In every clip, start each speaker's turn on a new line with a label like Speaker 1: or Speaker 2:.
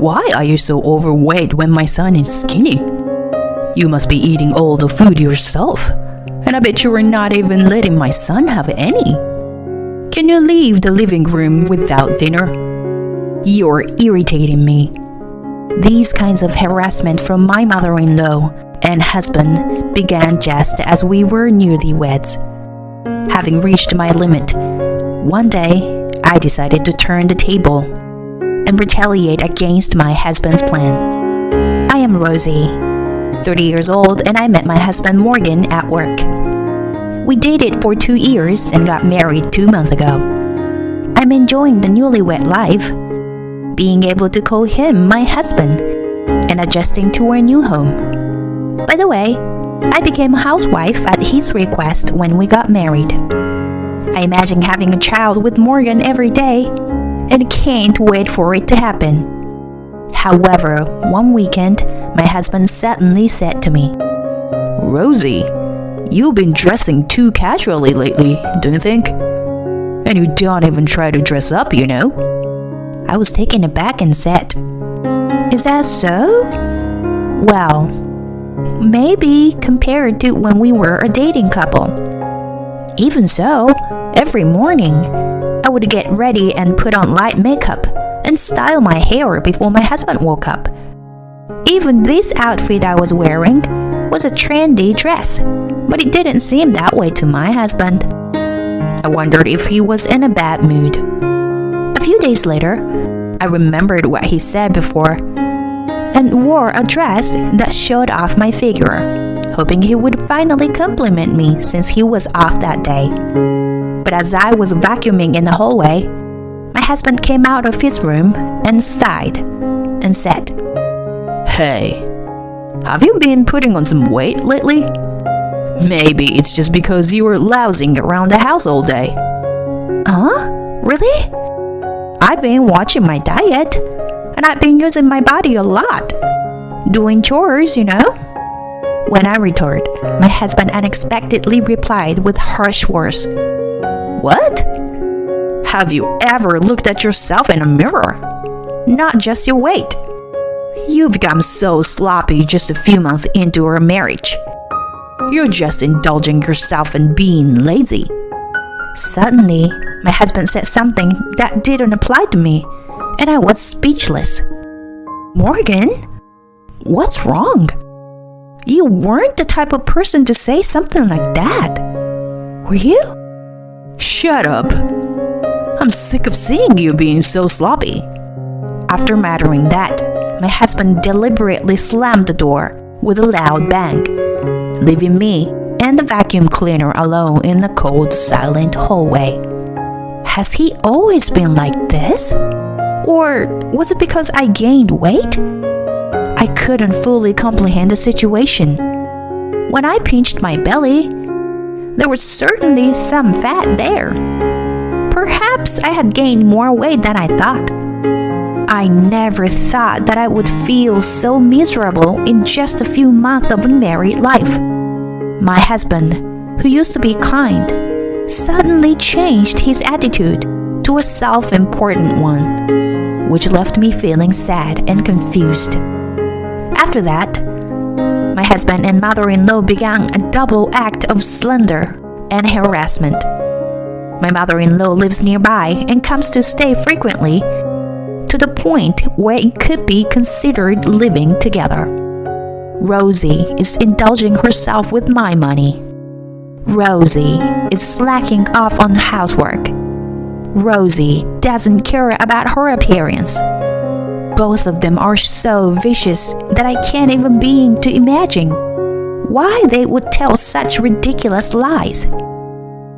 Speaker 1: Why are you so overweight when my son is skinny? You must be eating all the food yourself, and I bet you are not even letting my son have any. Can you leave the living room without dinner? You're irritating me. These kinds of harassment from my mother-in-law and husband began just as we were newlyweds. Having reached my limit, one day I decided to turn the table and retaliate against my husband's plan. I am Rosie, 30 years old, and I met my husband Morgan at work. We dated for 2 years and got married 2 months ago. I'm enjoying the newlywed life, being able to call him my husband, and adjusting to our new home. By the way, I became a housewife at his request when we got married. I imagine having a child with Morgan every day and can't wait for it to happen. However, one weekend, my husband suddenly said to me, Rosie, you've been dressing too casually lately, don't you think? And you don't even try to dress up, you know?
Speaker 2: I was taken aback and said, Is that so? Well, maybe compared to when we were a dating couple. Even so, every morning, I would get ready and put on light makeup and style my hair before my husband woke up. Even this outfit I was wearing was a trendy dress, but it didn't seem that way to my husband. I wondered if he was in a bad mood. A few days later, I remembered what he said before and wore a dress that showed off my figure, hoping he would finally compliment me since he was off that day. But as I was vacuuming in the hallway, my husband came out of his room and sighed and said,
Speaker 1: Hey, have you been putting on some weight lately? Maybe it's just because you were lounging around the house all day.
Speaker 2: Huh? Really? I've been watching my diet, and I've been using my body a lot. Doing chores, you know? When I retorted, my husband unexpectedly replied with harsh words.
Speaker 1: What? Have you ever looked at yourself in a mirror? Not just your weight. You've become so sloppy just a few months into our marriage. You're just indulging yourself in being lazy.
Speaker 2: Suddenly, my husband said something that didn't apply to me, and I was speechless. Morgan, what's wrong? You weren't the type of person to say something like that. Were you?
Speaker 1: Shut up. I'm sick of seeing you being so sloppy.
Speaker 2: After muttering that, my husband deliberately slammed the door with a loud bang, leaving me and the vacuum cleaner alone in the cold, silent hallway. Has he always been like this? Or was it because I gained weight? I couldn't fully comprehend the situation. When I pinched my belly, there was certainly some fat there. Perhaps I had gained more weight than I thought. I never thought that I would feel so miserable in just a few months of married life. My husband, who used to be kind, suddenly changed his attitude to a self-important one, which left me feeling sad and confused. After that, my husband and mother-in-law began a double act of slander and harassment. My mother-in-law lives nearby and comes to stay frequently, to the point where it could be considered living together. Rosie is indulging herself with my money. Rosie is slacking off on housework. Rosie doesn't care about her appearance. Both of them are so vicious that I can't even begin to imagine why they would tell such ridiculous lies.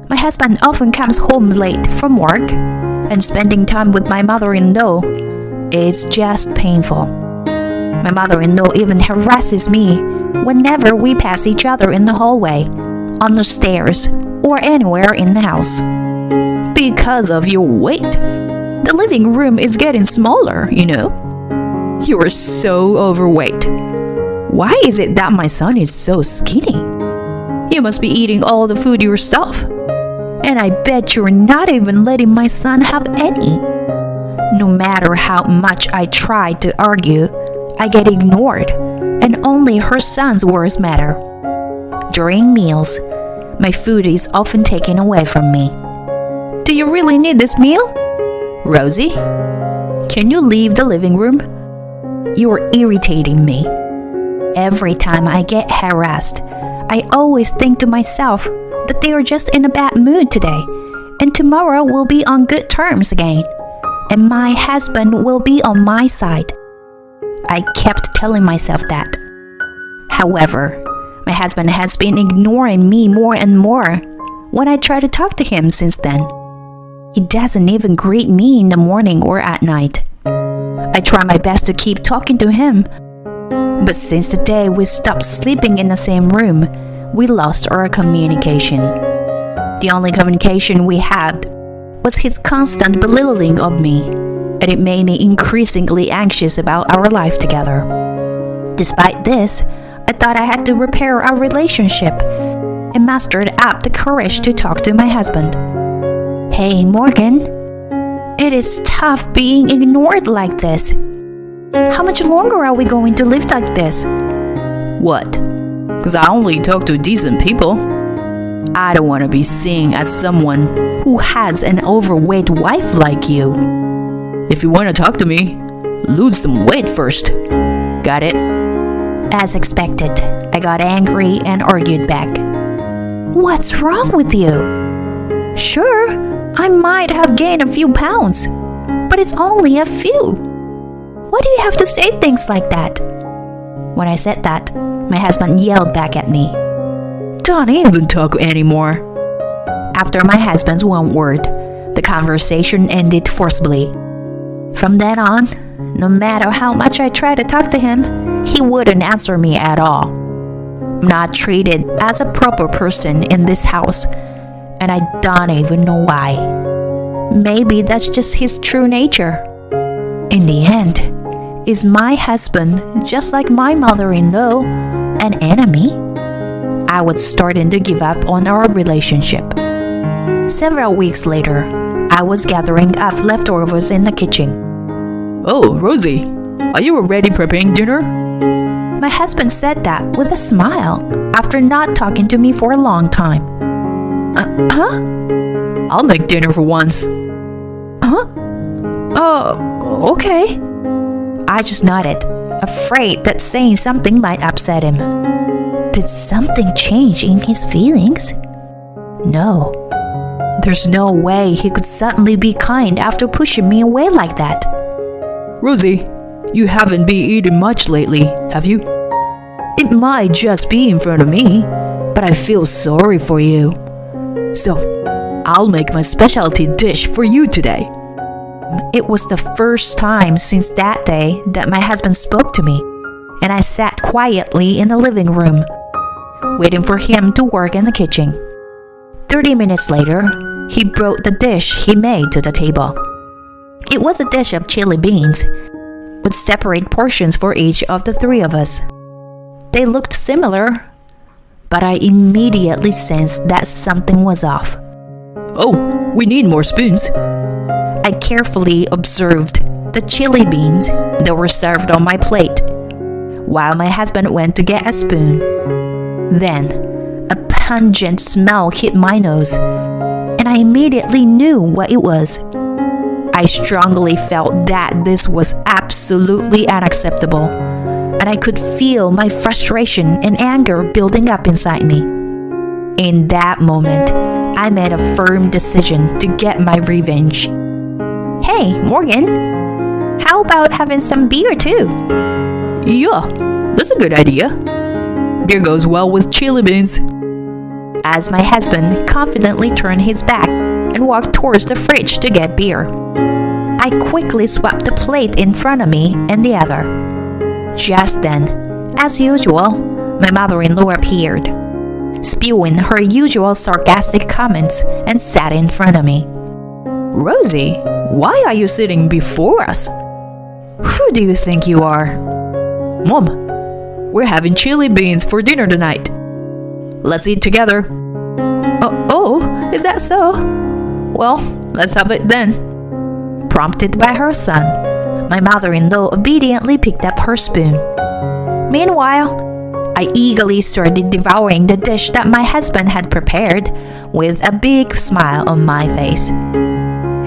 Speaker 2: My husband often comes home late from work, and spending time with my mother-in-law is just painful. My mother-in-law even harasses me whenever we pass each other in the hallway, on the stairs, or anywhere in the house.
Speaker 1: Because of your weight, the living room is getting smaller, you know. You are so overweight. Why is it that my son is so skinny? You must be eating all the food yourself. And I bet you're not even letting my son have any.
Speaker 2: No matter how much I try to argue, I get ignored, and only her son's words matter. During meals, my food is often taken away from me.
Speaker 1: Do you really need this meal? Rosie, can you leave the living room?
Speaker 2: You're irritating me. Every time I get harassed, I always think to myself that they are just in a bad mood today, and tomorrow we'll be on good terms again, and my husband will be on my side. I kept telling myself that. However, my husband has been ignoring me more and more when I try to talk to him since then. He doesn't even greet me in the morning or at night. I try my best to keep talking to him, but since the day we stopped sleeping in the same room, we lost our communication. The only communication we had was his constant belittling of me, and it made me increasingly anxious about our life together. Despite this, I thought I had to repair our relationship and mustered up the courage to talk to my husband. Hey, Morgan, it is tough being ignored like this. How much longer are we going to live like this?
Speaker 1: What? Because I only talk to decent people. I don't want to be seen as someone who has an overweight wife like you. If you want to talk to me, lose some weight first. Got it?
Speaker 2: As expected, I got angry and argued back. What's wrong with you? Sure, I might have gained a few pounds, but it's only a few. Why do you have to say things like that? When I said that, my husband yelled back at me.
Speaker 1: Don't even talk anymore.
Speaker 2: After my husband's one word, the conversation ended forcibly. From then on, no matter how much I tried to talk to him, he wouldn't answer me at all. I'm not treated as a proper person in this house, and I don't even know why. Maybe that's just his true nature. In the end, is my husband, just like my mother-in-law, an enemy? I was starting to give up on our relationship. Several weeks later, I was gathering up leftovers in the kitchen.
Speaker 1: Oh, Rosie, are you already preparing dinner?
Speaker 2: My husband said that with a smile after not talking to me for a long time. Huh?
Speaker 1: I'll make dinner for once.
Speaker 2: Huh? Oh, okay. I just nodded, afraid that saying something might upset him. Did something change in his feelings? No. There's no way he could suddenly be kind after pushing me away like that.
Speaker 1: Rosie, you haven't been eating much lately, have you? It might just be in front of me, but I feel sorry for you. So, I'll make my specialty dish for you today.
Speaker 2: It was the first time since that day that my husband spoke to me, and I sat quietly in the living room, waiting for him to work in the kitchen. 30 minutes later, he brought the dish he made to the table. It was a dish of chili beans, with separate portions for each of the three of us. They looked similar, but I immediately sensed that something was off.
Speaker 1: Oh, we need more spoons.
Speaker 2: I carefully observed the chili beans that were served on my plate, while my husband went to get a spoon. Then, a pungent smell hit my nose, and I immediately knew what it was. I strongly felt that this was absolutely unacceptable, and I could feel my frustration and anger building up inside me. In that moment, I made a firm decision to get my revenge. Hey, Morgan, how about having some beer too?
Speaker 1: Yeah, that's a good idea. Beer goes well with chili beans.
Speaker 2: As my husband confidently turned his back and walked towards the fridge to get beer, I quickly swapped the plate in front of me and the other. Just then, as usual, my mother-in-law appeared, spewing her usual sarcastic comments, and sat in front of me.
Speaker 1: Rosie, why are you sitting before us? Who do you think you are? Mom, we're having chili beans for dinner tonight. Let's eat together. Oh, is that so? Well, let's have it then.
Speaker 2: prompted by her son. My mother-in-law obediently picked up her spoon. Meanwhile, I eagerly started devouring the dish that my husband had prepared, with a big smile on my face.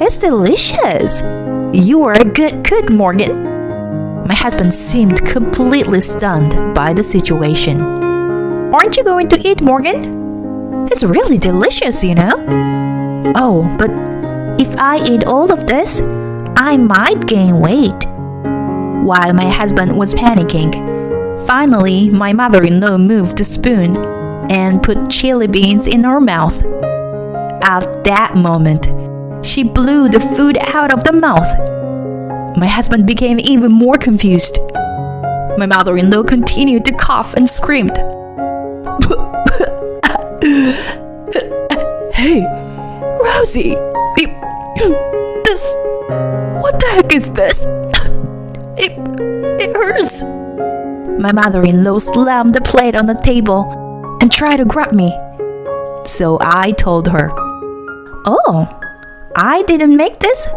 Speaker 2: "It's delicious. You are a good cook, Morgan." My husband seemed completely stunned by the situation. "Aren't you going to eat, Morgan? It's really delicious, you know." "Oh, but if I eat all of this, I might gain weight." While my husband was panicking, finally my mother-in-law moved the spoon and put chili beans in her mouth. At that moment, she blew the food out of the mouth. My husband became even more confused. My mother-in-law continued to cough and screamed. "Hey, Rosie, what the heck is this? It hurts." My mother-in-law slammed the plate on the table and tried to grab me. So I told her, "Oh, I didn't make this.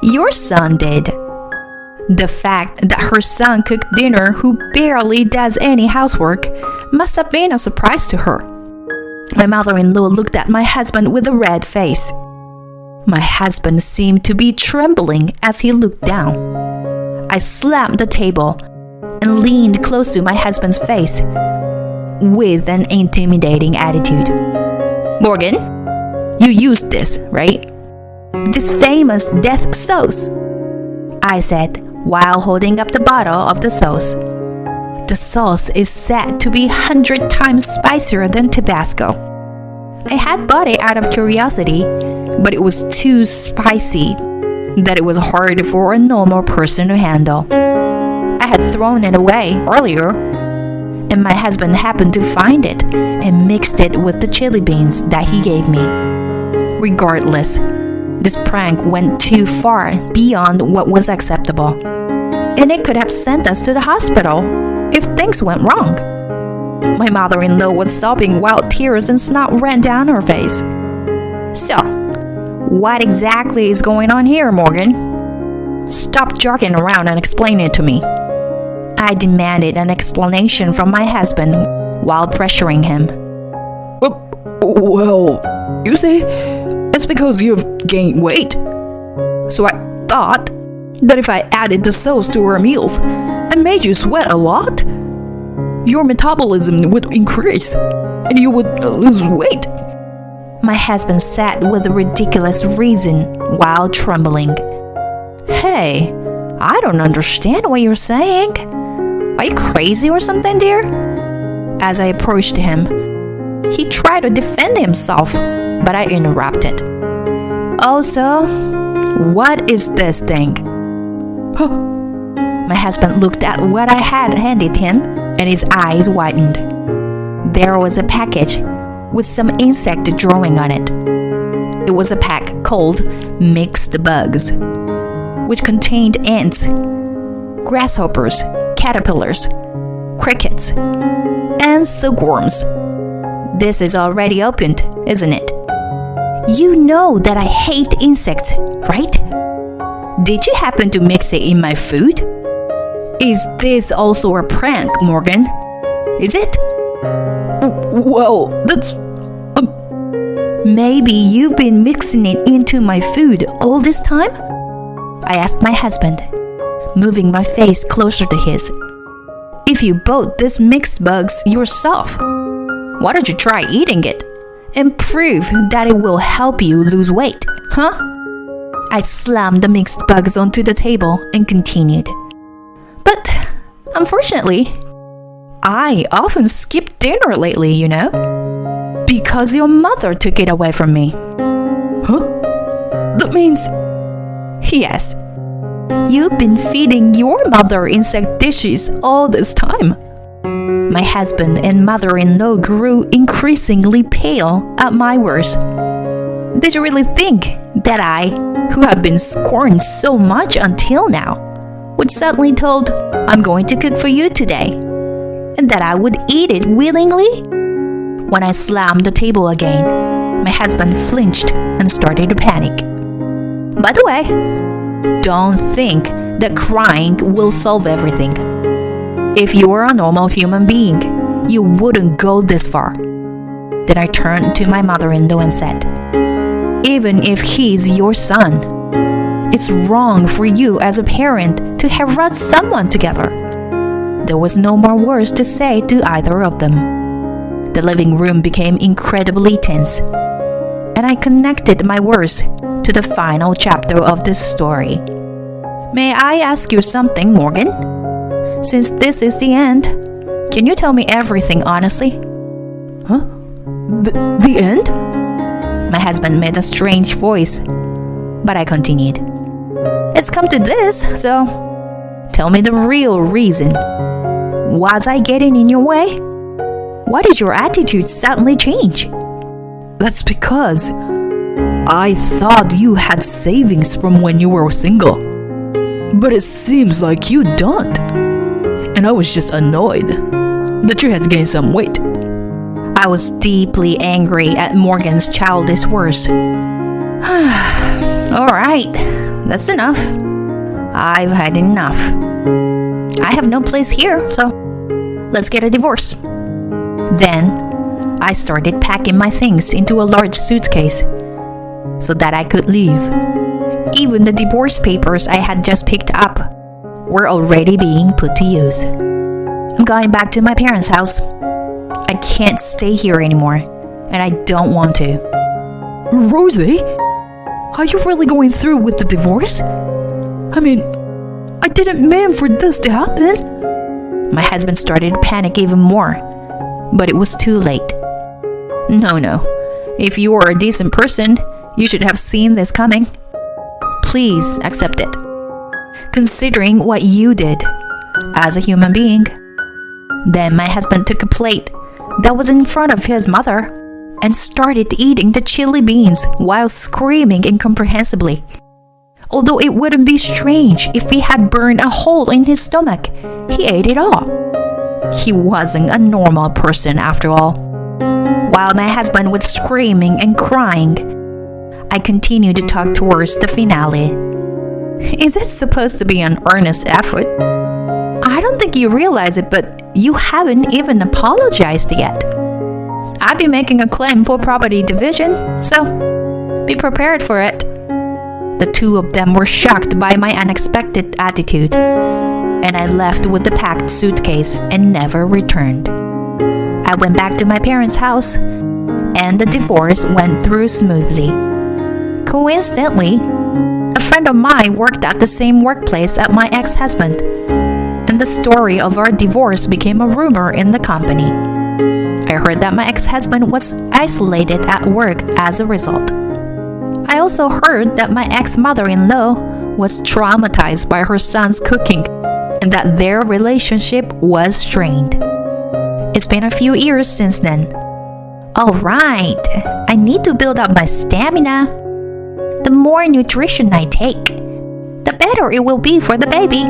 Speaker 2: Your son did." The fact that her son cooked dinner, who barely does any housework, must have been a surprise to her. My mother-in-law looked at my husband with a red face. My husband seemed to be trembling as he looked down. I slammed the table and leaned close to my husband's face with an intimidating attitude. "Morgan, you used this, right? This famous death sauce," I said while holding up the bottle of the sauce. The sauce is said to be 100 times spicier than Tabasco. I had bought it out of curiosity, but it was too spicy that it was hard for a normal person to handle. I had thrown it away earlier, and my husband happened to find it and mixed it with the chili beans that he gave me. Regardless, this prank went too far beyond what was acceptable, and it could have sent us to the hospital if things went wrong. My mother-in-law was sobbing while tears and snot ran down her face. "So, what exactly is going on here, Morgan? Stop joking around and explain it to me." I demanded an explanation from my husband while pressuring him.
Speaker 1: Well, you see, it's because you've gained weight. So I thought that if I added the sauce to our meals and made you sweat a lot, your metabolism would increase and you would lose weight.
Speaker 2: My husband said with a ridiculous reason while trembling. "Hey, I don't understand what you're saying. Are you crazy or something, dear?" As I approached him, he tried to defend himself, but I interrupted. "Also, what is this thing?" My husband looked at what I had handed him, and his eyes widened. There was a package with some insect drawing on it. It was a pack called Mixed Bugs, which contained ants, grasshoppers, caterpillars, crickets, and silkworms. "This is already opened, isn't it? You know that I hate insects, right? Did you happen to mix it in my food? Is this also a prank, Morgan? Is it?"
Speaker 1: Well, that's...
Speaker 2: Maybe you've been mixing it into my food all this time? I asked my husband, moving my face closer to his. "If you bought this mixed bugs yourself, why don't you try eating it and prove that it will help you lose weight, huh?" I slammed the mixed bugs onto the table and continued. "But unfortunately, I often skip dinner lately, you know, because your mother took it away from me."
Speaker 1: Huh? That means...
Speaker 2: "Yes, you've been feeding your mother insect dishes all this time." My husband and mother-in-law grew increasingly pale at my words. Did you really think that I, who have been scorned so much until now, would suddenly told, "I'm going to cook for you today," and that I would eat it willingly? When I slammed the table again, my husband flinched and started to panic. "By the way,
Speaker 1: Don't think that crying will solve everything. If you were a normal human being, you wouldn't go this far. Then I turned to my mother-in-law and said, even if he's your son, it's wrong for you as a parent to harass someone together. There was no more words to say to either of them. The living room became incredibly tense, and I connected my words to the final chapter of this story. May I ask you something, Morgan? Since this is the end, can you tell me everything honestly? Huh? The end? My husband made a strange voice, but I continued. It's come to this, so tell me the real reason. Was I getting in your way? Why did your attitude suddenly change? That's because I thought you had savings from when you were single. But it seems like you don't. And I was just annoyed that you had gained some weight. I was deeply angry at Morgan's childish words. Alright, that's enough. I've had enough. I have no place here, so let's get a divorce. Then I started packing my things into a large suitcase so that I could leave. Even the divorce papers I had just picked up were already being put to use. I'm going back to my parents' house. I can't stay here anymore, and I don't want to. Rosie, are you really going through with the divorce? I mean, I didn't mean for this to happen. My husband started to panic even more, but it was too late. No. If you are a decent person, you should have seen this coming. Please accept it, considering what you did as a human being. Then my husband took a plate that was in front of his mother and started eating the chili beans while screaming incomprehensibly. Although it wouldn't be strange if he had burned a hole in his stomach, he ate it all. He wasn't a normal person after all. While my husband was screaming and crying, I continued to talk towards the finale. Is it supposed to be an earnest effort? I don't think you realize it, but you haven't even apologized yet. I'd be making a claim for property division, so be prepared for it. The two of them were shocked by my unexpected attitude, and I left with the packed suitcase and never returned. I went back to my parents' house, and the divorce went through smoothly. Coincidentally, a friend of mine worked at the same workplace as my ex-husband, and the story of our divorce became a rumor in the company. I heard that my ex-husband was isolated at work as a result. I also heard that my ex-mother-in-law was traumatized by her son's cooking and that their relationship was strained. It's been a few years since then. Alright, I need to build up my stamina. The more nutrition I take, the better it will be for the baby.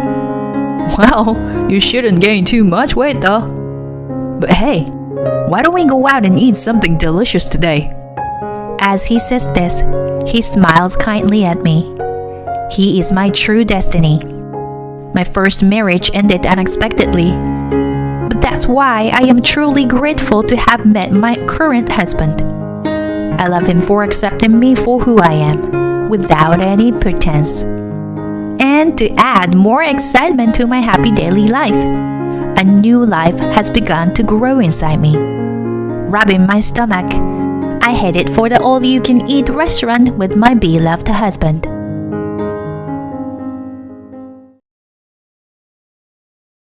Speaker 1: Well, you shouldn't gain too much weight though. But hey, why don't we go out and eat something delicious today? As he says this, he smiles kindly at me. He is my true destiny. My first marriage ended unexpectedly, but that's why I am truly grateful to have met my current husband. I love him for accepting me for who I am, without any pretense. And to add more excitement to my happy daily life, a new life has begun to grow inside me. Rubbing my stomach, I headed for the all-you-can-eat restaurant with my beloved husband.